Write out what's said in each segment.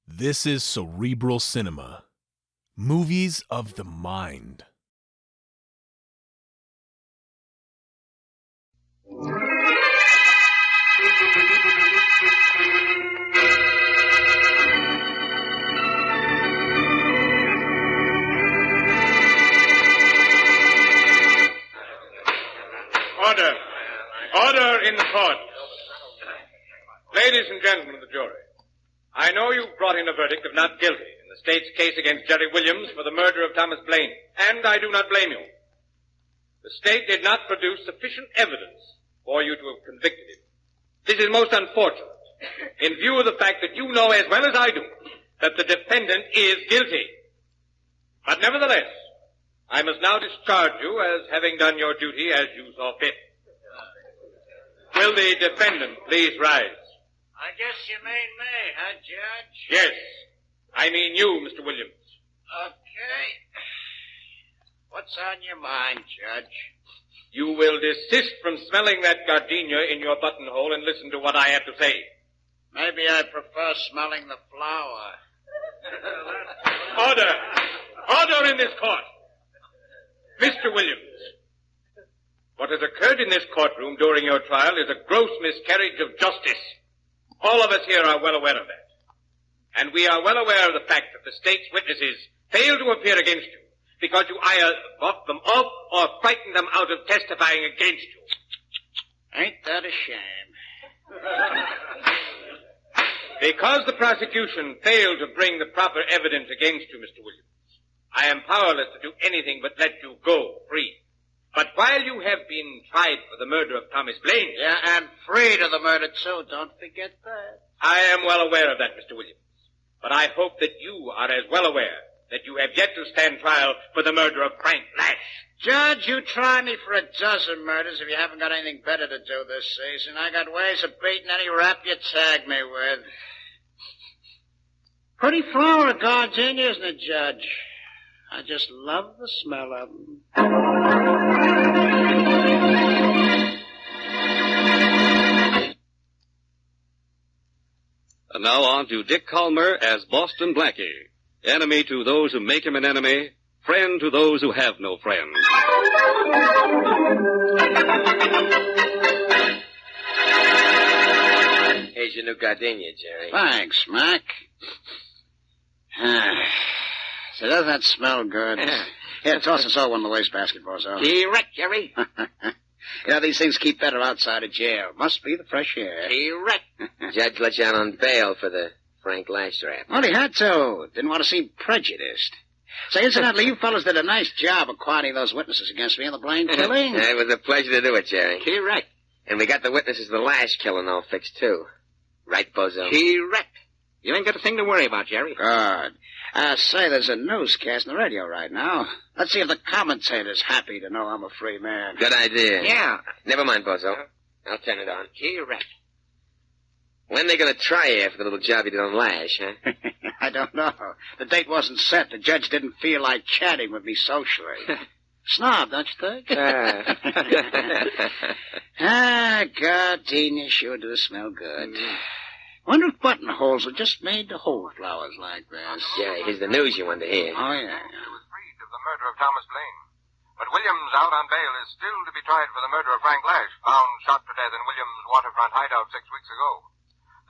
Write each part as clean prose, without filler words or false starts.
This is Cerebral Cinema. Movies of the mind. Order. Order in the court. Ladies and gentlemen of the jury, I know you've brought in a verdict of not guilty in the state's case against Jerry Williams for the murder of Thomas Blaine, and I do not blame you. The state did not produce sufficient evidence for you to have convicted him. This is most unfortunate, in view of the fact that you know as well as I do that the defendant is guilty. But nevertheless, I must now discharge you as having done your duty as you saw fit. Will the defendant please rise? I guess you mean me, huh, Judge? Yes. I mean you, Mr. Williams. Okay. What's on your mind, Judge? You will desist from smelling that gardenia in your buttonhole and listen to what I have to say. Maybe I prefer smelling the flower. Order. Order in this court. Mr. Williams, what has occurred in this courtroom during your trial is a gross miscarriage of justice. All of us here are well aware of that. And we are well aware of the fact that the state's witnesses failed to appear against you because you either bought them off or frightened them out of testifying against you. Ain't that a shame? Because the prosecution failed to bring the proper evidence against you, Mr. Williams, I am powerless to do anything but let you go free. But while you have been tried for the murder of Thomas Blaine... Yeah, and freed of the murder, too. Don't forget that. I am well aware of that, Mr. Williams. But I hope that you are as well aware that you have yet to stand trial for the murder of Frank Lash. Judge, you try me for a dozen murders if you haven't got anything better to do this season. I got ways of beating any rap you tag me with. Pretty flower of gardenia, isn't it, Judge? I just love the smell of them. And now on to Dick Calmer as Boston Blackie. Enemy to those who make him an enemy, friend to those who have no friends. Here's your new gardenia, Jerry. Thanks, Mac. So doesn't that smell good? Here, toss us all one of the wastebasket, Bozo. Correct, Jerry. You know, these things keep better outside of jail. Must be the fresh air. Correct. Judge let you out on bail for the Frank Lash rap. Well, he had to. Didn't want to seem prejudiced. Say, incidentally, you fellas did a nice job of quieting those witnesses against me in the Blaine killing. It was a pleasure to do it, Jerry. Correct. And we got the witnesses of the Lash killing all fixed, too. Right, Bozo? Correct. You ain't got a thing to worry about, Jerry. Good. Say, there's a newscast on the radio right now. Let's see if the commentator's happy to know I'm a free man. Good idea. Yeah. Never mind, Bozo. I'll turn it on. Correct. When they gonna try you for the little job you did on Lash, huh? I don't know. The date wasn't set. The judge didn't feel like chatting with me socially. Snob, don't you think? Gardenia sure do smell good. Wonder if buttonholes were just made to hold flowers like this. Jerry, here's the news you wanted to hear. Oh, yeah. He was freed of the murder of Thomas Blaine. But Williams, out on bail, is still to be tried for the murder of Frank Lash, found shot to death in Williams' waterfront hideout 6 weeks ago.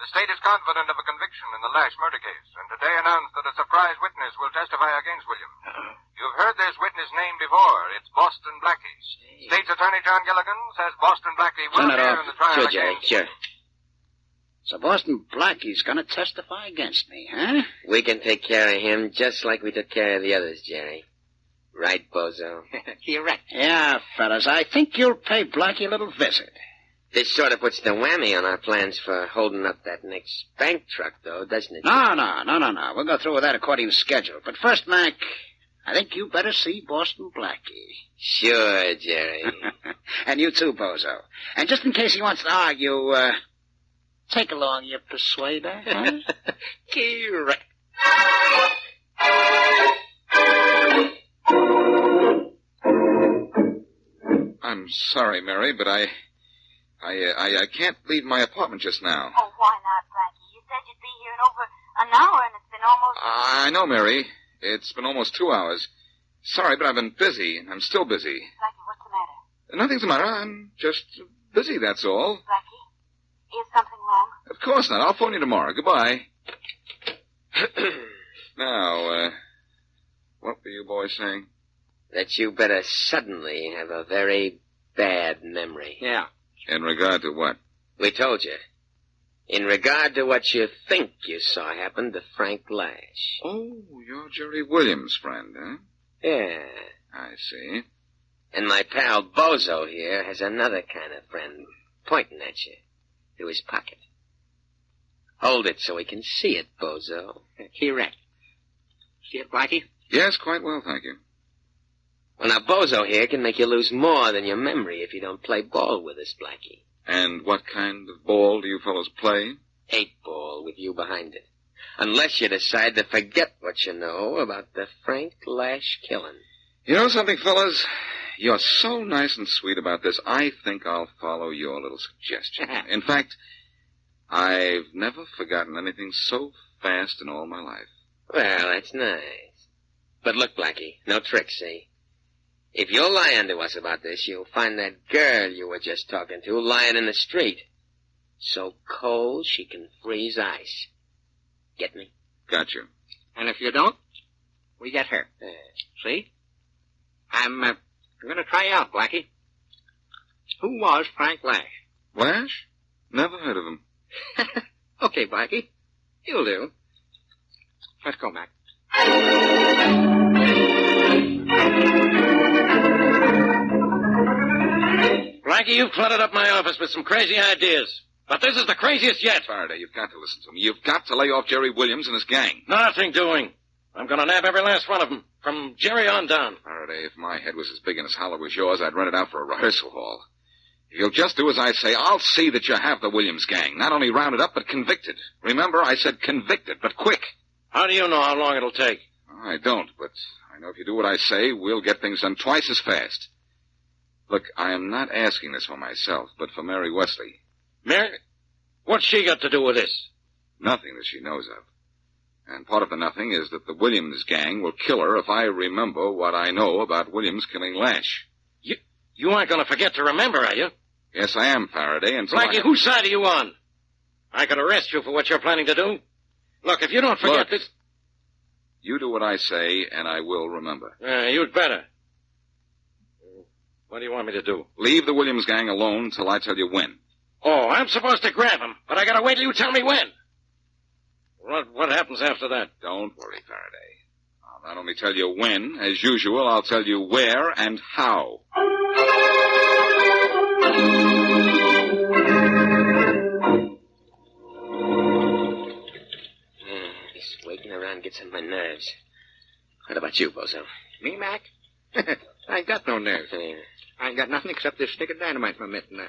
The state is confident of a conviction in the Lash murder case, and today announced that a surprise witness will testify against Williams. You've heard this witness name before. It's Boston Blackie. State's Attorney John Gilligan says Boston Blackie will appear in the trial Sure, Jerry, against... sure. So Boston Blackie's gonna testify against me, huh? We can take care of him just like we took care of the others, Jerry. Right, Bozo? Correct. Yeah, fellas, I think you'll pay Blackie a little visit. This sort of puts the whammy on our plans for holding up that next bank truck, though, doesn't it? No. We'll go through with that according to schedule. But first, Mac, I think you better see Boston Blackie. Sure, Jerry. And you too, Bozo. And just in case he wants to argue, take along your persuader, huh? Correct. I'm sorry, Mary, but I can't leave my apartment just now. Oh, why not, Blackie? You said you'd be here in over an hour, and it's been I know, Mary. It's been almost 2 hours. Sorry, but I've been busy. I'm still busy. Blackie, what's the matter? Nothing's the matter. I'm just busy, that's all. Blackie, is something wrong? Of course not. I'll phone you tomorrow. Goodbye. Now, what were you boys saying? That you better suddenly have a very bad memory. Yeah. In regard to what? We told you. In regard to what you think you saw happen to Frank Lash. Oh, you're Jerry Williams' friend, huh? Yeah. I see. And my pal Bozo here has another kind of friend pointing at you through his pocket. Hold it so he can see it, Bozo. Correct. See it, Blackie? Yes, quite well, thank you. Well, now, Bozo here can make you lose more than your memory if you don't play ball with us, Blackie. And what kind of ball do you fellows play? 8-ball with you behind it. Unless you decide to forget what you know about the Frank Lash killing. You know something, fellas? You're so nice and sweet about this, I think I'll follow your little suggestion. In fact, I've never forgotten anything so fast in all my life. Well, that's nice. But look, Blackie, no tricks, see? If you're lying to us about this, you'll find that girl you were just talking to lying in the street. So cold she can freeze ice. Get me? Got you. And if you don't, we get her. See? I'm going to try out, Blackie. Who was Frank Lash? Lash? Never heard of him. Okay, Blackie. You'll do. Let's go, Mac. Blackie, you've cluttered up my office with some crazy ideas. But this is the craziest yet. Faraday, you've got to listen to me. You've got to lay off Jerry Williams and his gang. Nothing doing. I'm going to nab every last one of them, from Jerry on down. Faraday, if my head was as big and as hollow as yours, I'd rent it out for a rehearsal hall. If you'll just do as I say, I'll see that you have the Williams gang. Not only rounded up, but convicted. Remember, I said convicted, but quick. How do you know how long it'll take? I don't, but I know if you do what I say, we'll get things done twice as fast. Look, I am not asking this for myself, but for Mary Wesley. Mary? What's she got to do with this? Nothing that she knows of. And part of the nothing is that the Williams gang will kill her if I remember what I know about Williams killing Lash. You aren't going to forget to remember, are you? Yes, I am, Faraday, and Blackie, whose side are you on? I could arrest you for what you're planning to do. Look, if you don't forget this... You do what I say, and I will remember. You'd better. What do you want me to do? Leave the Williams gang alone till I tell you when. Oh, I'm supposed to grab him, but I gotta wait till you tell me when. What happens after that? Don't worry, Faraday. I'll not only tell you when, as usual, I'll tell you where and how. This waiting around gets on my nerves. What about you, Bozo? Me, Mac? I ain't got no nerves. I ain't got nothing except this stick of dynamite in my mitt, and I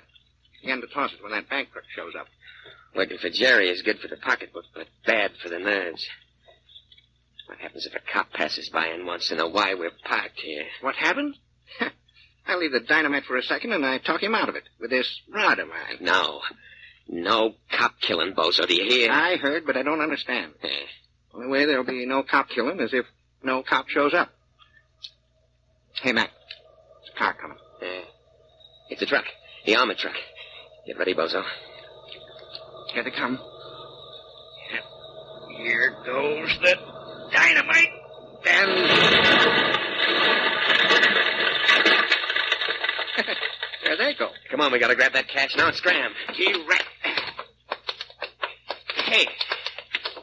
begin to toss it when that bank clerk shows up. Working for Jerry is good for the pocketbook, but bad for the nerves. What happens if a cop passes by and wants to know why we're parked here? What happened? I leave the dynamite for a second, and I talk him out of it with this rod of mine. No cop killing, Bozo, do you hear? I heard, but I don't understand. Only way there'll be no cop killing is if no cop shows up. Hey, Mac. There's a car coming. It's a truck. The armored truck. Get ready, Bozo. Here they come. Here goes the dynamite. And... there they go. Come on, we gotta grab that cash now and scram. Correct. Hey,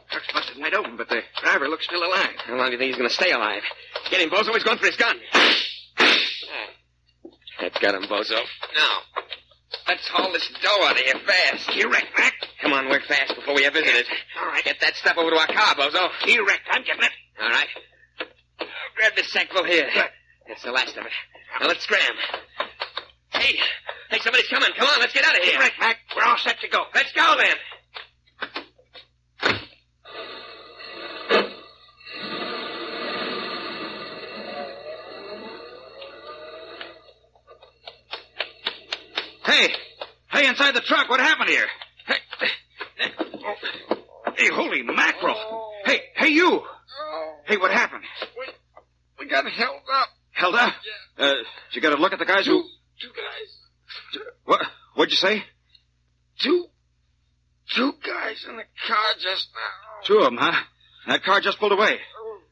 truck's busted wide open, but the driver looks still alive. How long do you think he's gonna stay alive? Get him, Bozo. He's going for his gun. That's got him, Bozo. Now, let's haul this dough out of here fast. Correct, Mac. Come on, work fast before we have visitors. All right. Get that stuff over to our car, Bozo. Correct. I'm getting it. All right. Grab this sackful here. That's the last of it. Now let's scram. Hey, somebody's coming. Come on, let's get out of here. Correct, Mac. We're all set to go. Let's go, then. Hey, inside the truck, what happened here? Hey, holy mackerel. Hey, you. Hey, what happened? We got held up. Held up? Yeah. Did you get a look at the guys Two guys. What'd you say? Two guys in the car just now. Two of them, huh? That car just pulled away.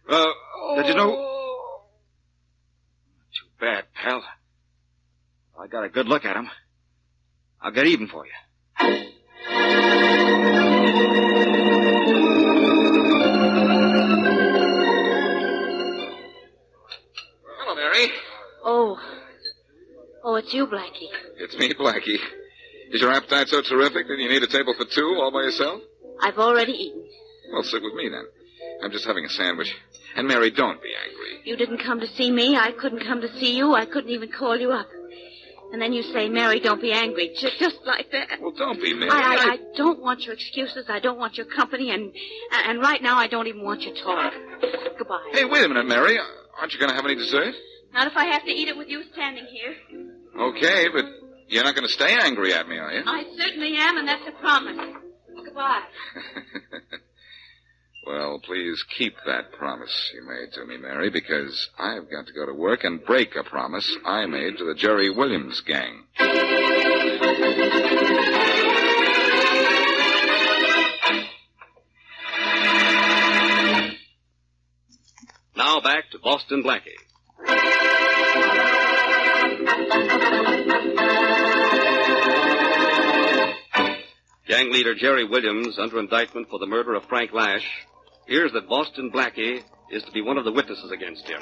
Did you know? Too bad, pal. I got a good look at him. I'll get even for you. Hello, Mary. Oh, it's you, Blackie. It's me, Blackie. Is your appetite so terrific that you need a table for two all by yourself? I've already eaten. Well, sit with me then. I'm just having a sandwich. And Mary, don't be angry. You didn't come to see me. I couldn't come to see you. I couldn't even call you up. And then you say, Mary, don't be angry. Just like that. Well, don't be, Mary. I don't want your excuses. I don't want your company. And right now, I don't even want your talk. Goodbye. Hey, wait a minute, Mary. Aren't you going to have any dessert? Not if I have to eat it with you standing here. Okay, but you're not going to stay angry at me, are you? I certainly am, and that's a promise. Goodbye. Well, please keep that promise you made to me, Mary, because I've got to go to work and break a promise I made to the Jerry Williams gang. Now back to Boston Blackie. Gang leader Jerry Williams, under indictment for the murder of Frank Lash, hears that Boston Blackie is to be one of the witnesses against him.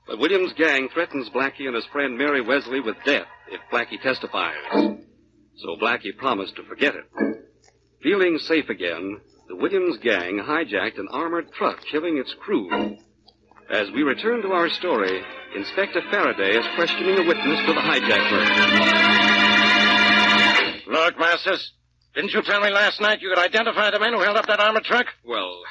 But Williams' gang threatens Blackie and his friend Mary Wesley with death if Blackie testifies. So Blackie promised to forget it. Feeling safe again, the Williams gang hijacked an armored truck, killing its crew. As we return to our story, Inspector Faraday is questioning a witness to the hijack murder. Look, Masters, didn't you tell me last night you could identify the men who held up that armored truck? Well,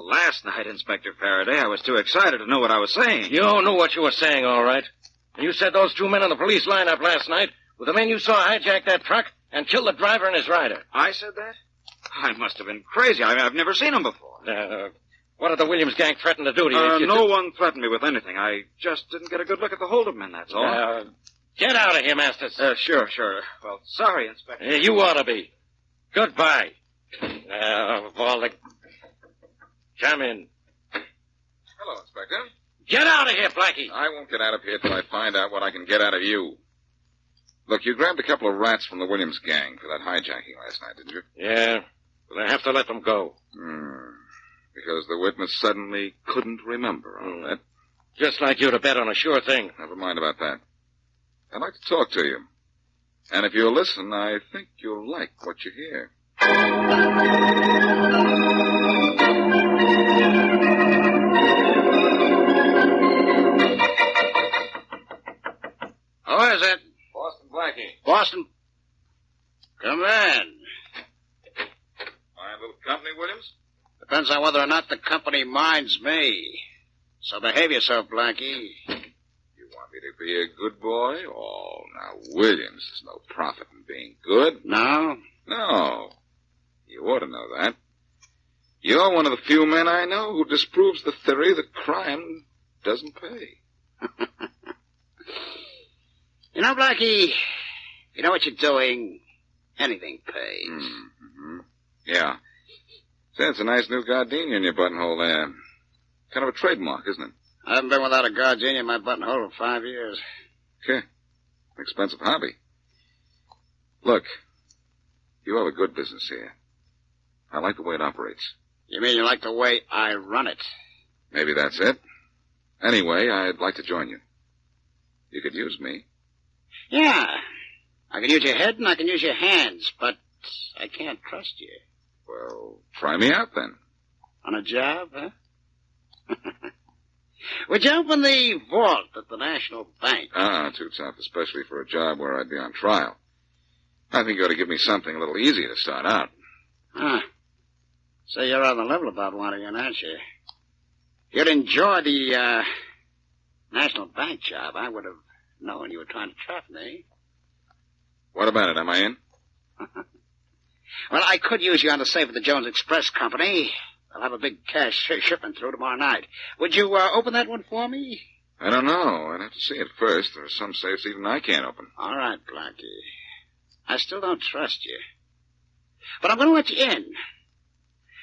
last night, Inspector Faraday, I was too excited to know what I was saying. You knew what you were saying, all right. And you said those two men in the police lineup last night were the men you saw hijack that truck and kill the driver and his rider. I said that? I must have been crazy. I've never seen them before. What did the Williams gang threaten to do to you? No one threatened me with anything. I just didn't get a good look at the hold-up men, that's all. Get out of here, Masters. Sure. Well, sorry, Inspector. You ought to be. Goodbye. Come in. Hello, Inspector. Get out of here, Blackie. I won't get out of here till I find out what I can get out of you. Look, you grabbed a couple of rats from the Williams gang for that hijacking last night, didn't you? Yeah, but I have to let them go. Because the witness suddenly couldn't remember all that. Just like you to bet on a sure thing. Never mind about that. I'd like to talk to you. And if you'll listen, I think you'll like what you hear. Who is it? Boston Blackie. Boston. Come in. My little company, Williams? Depends on whether or not the company minds me. So behave yourself, Blackie. You want me to be a good boy? Oh, now, Williams, there's no profit in being good. No? No. You ought to know that. You're one of the few men I know who disproves the theory that crime doesn't pay. You know, Blackie, you know what you're doing? Anything pays. Mm-hmm. Yeah. Say, it's a nice new Gardenia in your buttonhole there. Kind of a trademark, isn't it? I haven't been without a Gardenia in my buttonhole for 5 years. Okay. Expensive hobby. Look, you have a good business here. I like the way it operates. You mean you like the way I run it? Maybe that's it. Anyway, I'd like to join you. You could use me. Yeah. I can use your head and I can use your hands, but I can't trust you. Well, try me out then. On a job, huh? Would you open the vault at the National Bank? Too tough, especially for a job where I'd be on trial. I think you ought to give me something a little easy to start out. So you're on the level about wanting it, aren't you? You'd enjoy the, National Bank job. I would have known you were trying to trap me. What about it? Am I in? Well, I could use you on the safe of the Jones Express Company, I'll have a big cash shipment through tomorrow night. Would you open that one for me? I don't know. I'd have to see it first. There are some safes even I can't open. All right, Blackie. I still don't trust you. But I'm going to let you in.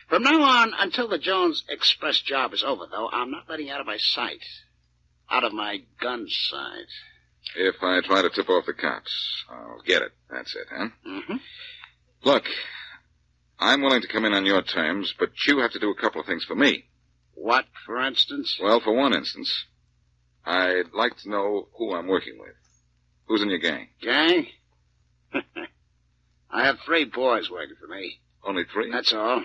From now on, until the Jones Express job is over, though, I'm not letting you out of my sight. Out of my gun sight. If I try to tip off the cops, I'll get it. That's it, huh? Mm-hmm. Look, I'm willing to come in on your terms, but you have to do a couple of things for me. What, for instance? Well, for one instance, I'd like to know who I'm working with. Who's in your gang? Gang? I have 3 boys working for me. Only 3? That's all.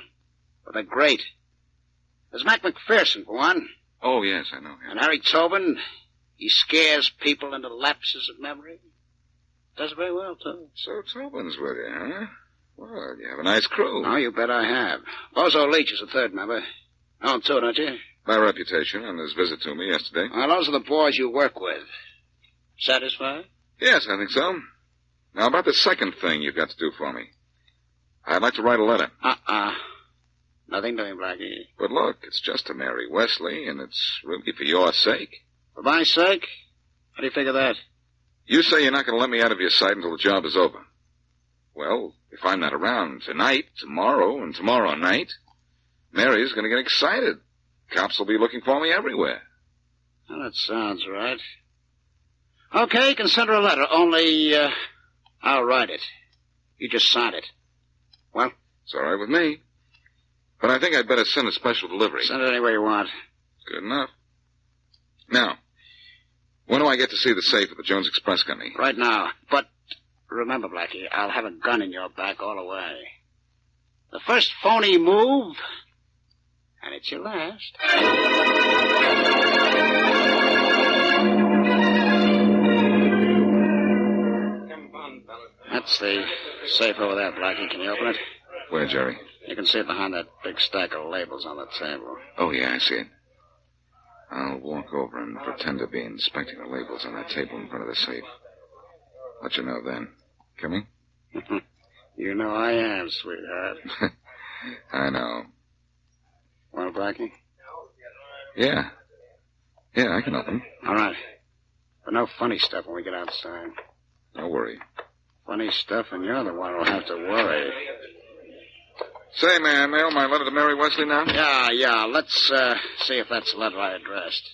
But they're great. There's Mac McPherson, for one. Oh, yes, I know him. And Harry Tobin, he scares people into lapses of memory. Does it very well, too. So Tobin's with you, huh? Well, you have a nice crew. Oh, you bet I have. Bozo Leach is a 3rd member. Know him, too, don't you? By reputation on his visit to me yesterday. Well, those are the boys you work with. Satisfied? Yes, I think so. Now, about the second thing you've got to do for me. I'd like to write a letter. Nothing doing, Blackie. But look, it's just to Mary Wesley, and it's really for your sake. For my sake? How do you figure that? You say you're not going to let me out of your sight until the job is over. Well, if I'm not around tonight, tomorrow, and tomorrow night, Mary's going to get excited. Cops will be looking for me everywhere. Well, that sounds right. Okay, you can send her a letter, only, I'll write it. You just sign it. Well? It's all right with me. But I think I'd better send a special delivery. Send it any way you want. Good enough. Now, when do I get to see the safe at the Jones Express Company? Right now. But remember, Blackie, I'll have a gun in your back all the way. The first phony move, and it's your last. That's the safe over there, Blackie. Can you open it? Where, Jerry? You can see it behind that big stack of labels on the table. Oh, yeah, I see it. I'll walk over and pretend to be inspecting the labels on that table in front of the safe. Let you know then. Coming? You know I am, sweetheart. I know. Well, Blackie? Yeah. Yeah, I can open. All right. But no funny stuff when we get outside. Don't worry. Funny stuff, and you're the one who'll have to worry. Say, may I mail my letter to Mary Wesley now? Yeah. Let's see if that's the letter I addressed.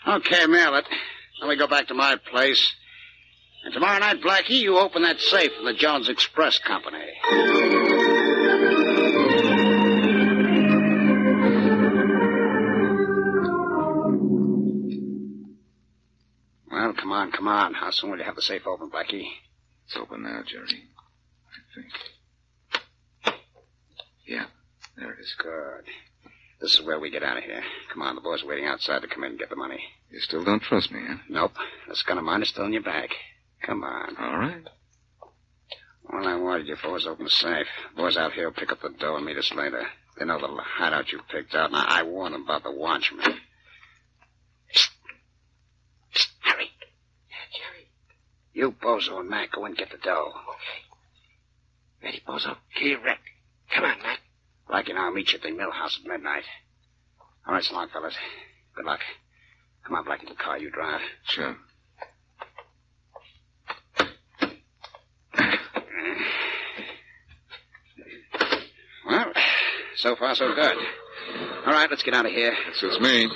Okay, mail it. Then we go back to my place. And tomorrow night, Blackie, you open that safe in the Jones Express Company. Well, come on. How soon will you have the safe open, Blackie? It's open now, Jerry. I think. Yeah, there it is. Good. This is where we get out of here. Come on, the boys are waiting outside to come in and get the money. You still don't trust me, huh? Nope. This gun of mine is still in your bag. Come on. All right. All I wanted you for was open the safe. Boys out here will pick up the dough and meet us later. They know the hideout you picked out, and I warned them about the watchman. Harry. Yeah, Jerry. You, Bozo, and Mac, go and get the dough. Okay. Ready, Bozo? Here, Rick. Come on, Mac. Blackie and I'll meet you at the mill house at midnight. All right, so long, fellas. Good luck. Come on, Blackie, the car you drive. Sure. Well, so far, so good. All right, let's get out of here. That suits me.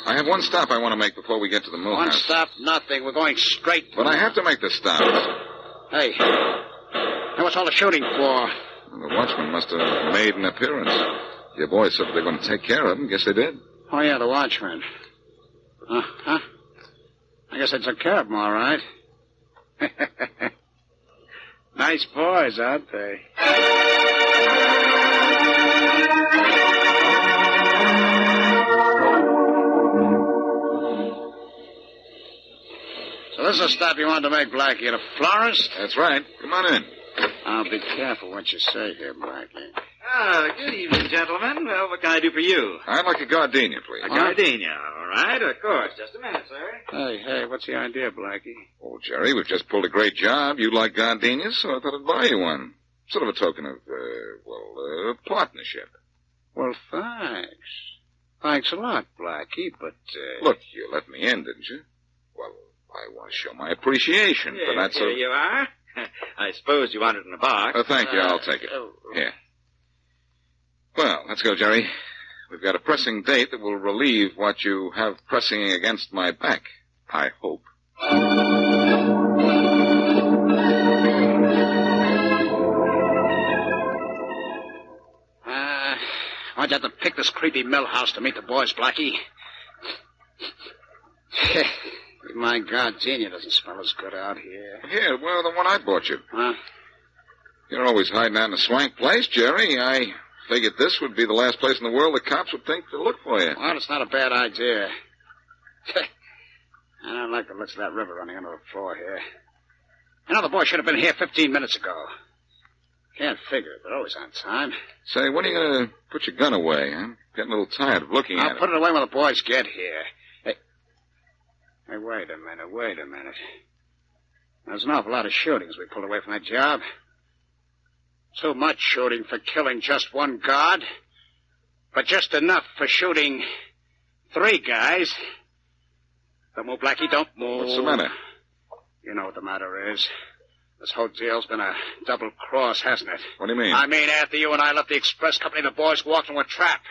I have one stop I want to make before we get to the mill One house. stop, nothing. We're going straight. But I have to make this stop. Hey, what's all the shooting for? Well, the watchman must have made an appearance. Your boys said they were going to take care of him. Guess they did. Oh, yeah, the watchman. I guess they took care of him, all right. Nice boys, aren't they? So this is a stop you wanted to make, Blackie, at a florist? That's right. Come on in. Now, be careful what you say here, Blackie. Good evening, gentlemen. Well, what can I do for you? I'd like a Gardenia, please. A Gardenia, all right, of course. Just a minute, sir. Hey, what's the idea, Blackie? Oh, Jerry, we've just pulled a great job. You like gardenias, so I thought I'd buy you one. Sort of a token of partnership. Well, thanks. Thanks a lot, Blackie, but, Look, you let me in, didn't you? Well, I want to show my appreciation for that Here you are. I suppose you want it in a box. Oh, thank you. I'll take it. Here. Well, let's go, Jerry. We've got a pressing date that will relieve what you have pressing against my back, I hope. Why'd you have to pick this creepy mill house to meet the boys, Blackie? My gardenia doesn't smell as good out here. Here, well, the one I bought you. Huh? You're always hiding out in a swank place, Jerry. I figured this would be the last place in the world the cops would think to look for you. Well, it's not a bad idea. I don't like the looks of that river running under the floor here. You know, the boy should have been here 15 minutes ago. Can't figure it. They're always on time. Say, when are you going to put your gun away? I'm getting a little tired of looking at it. I'll put it away when the boys get here. Hey, wait a minute. There's an awful lot of shooting as we pulled away from that job. Too much shooting for killing just one guard, but just enough for shooting 3 guys. Don't move, Blackie, don't move. What's the matter? You know what the matter is. This whole deal's been a double cross, hasn't it? What do you mean? I mean, after you and I left the express company, the boys walked into a trap.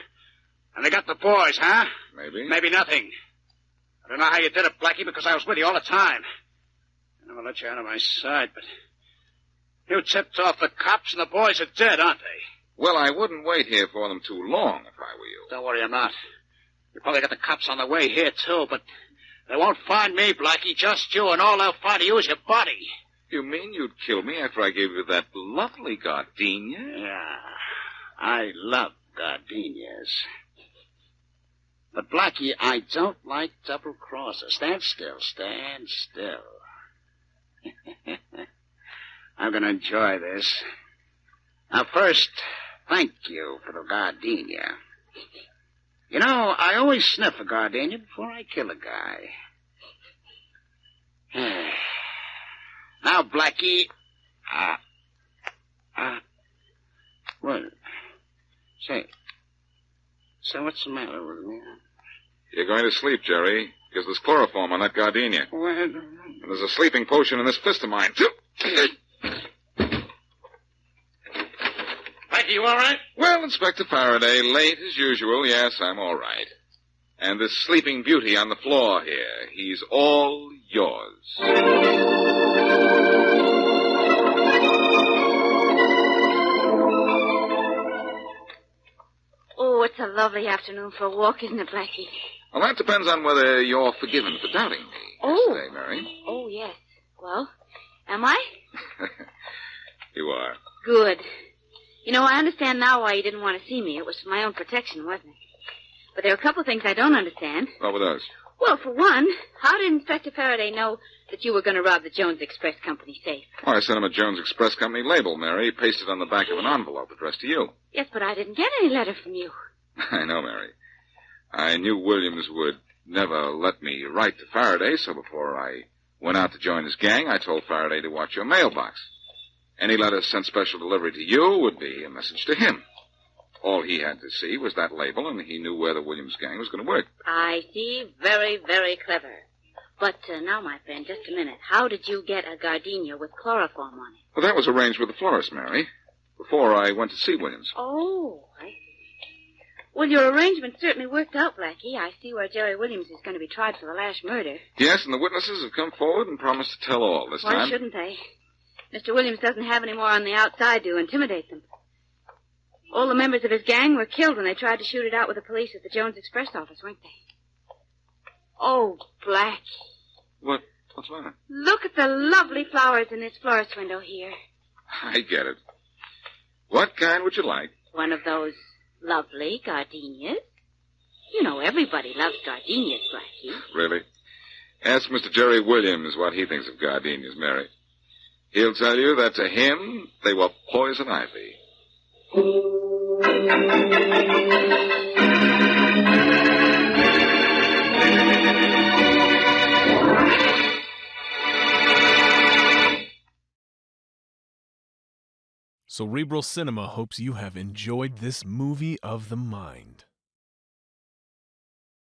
And they got the boys, huh? Maybe. Maybe nothing. I don't know how you did it, Blackie, because I was with you all the time. I never let you out of my sight, but you tipped off the cops and the boys are dead, aren't they? Well, I wouldn't wait here for them too long if I were you. Don't worry, I'm not. You probably got the cops on the way here, too, but they won't find me, Blackie, just you, and all they'll find of you is your body. You mean you'd kill me after I gave you that lovely gardenia? Yeah, I love gardenias. But, Blackie, I don't like double crosses. Stand still. I'm going to enjoy this. Now, first, thank you for the gardenia. You know, I always sniff a gardenia before I kill a guy. Now, Blackie, what? Say, what's the matter with me? You're going to sleep, Jerry, because there's chloroform on that gardenia. Well, And there's a sleeping potion in this fist of mine, too. Blackie, you all right? Well, Inspector Faraday, late as usual. Yes, I'm all right. And this sleeping beauty on the floor here, he's all yours. Oh, it's a lovely afternoon for a walk, isn't it, Blackie? Well, that depends on whether you're forgiven for doubting me yesterday, Mary. Oh, yes. Well, am I? You are. Good. You know, I understand now why you didn't want to see me. It was for my own protection, wasn't it? But there are a couple of things I don't understand. What were those? Well, for one, how did Inspector Faraday know that you were going to rob the Jones Express Company safe? Well, I sent him a Jones Express Company label, Mary, pasted on the back of an envelope addressed to you. Yes, but I didn't get any letter from you. I know, Mary. I knew Williams would never let me write to Faraday, so before I went out to join his gang, I told Faraday to watch your mailbox. Any letter sent special delivery to you would be a message to him. All he had to see was that label, and he knew where the Williams gang was going to work. I see. Very, very clever. But now, my friend, just a minute. How did you get a gardenia with chloroform on it? Well, that was arranged with the florist, Mary, before I went to see Williams. Oh, I see. Well, your arrangement certainly worked out, Blackie. I see where Jerry Williams is going to be tried for the last murder. Yes, and the witnesses have come forward and promised to tell all this time. Why shouldn't they? Mr. Williams doesn't have any more on the outside to intimidate them. All the members of his gang were killed when they tried to shoot it out with the police at the Jones Express office, weren't they? Oh, Blackie. What's the matter? Look at the lovely flowers in this florist window here. I get it. What kind would you like? One of those lovely gardenias. You know, everybody loves gardenias, Blackie. Really? Ask Mr. Jerry Williams what he thinks of gardenias, Mary. He'll tell you that to him, they were poison ivy. Cerebral Cinema hopes you have enjoyed this movie of the mind.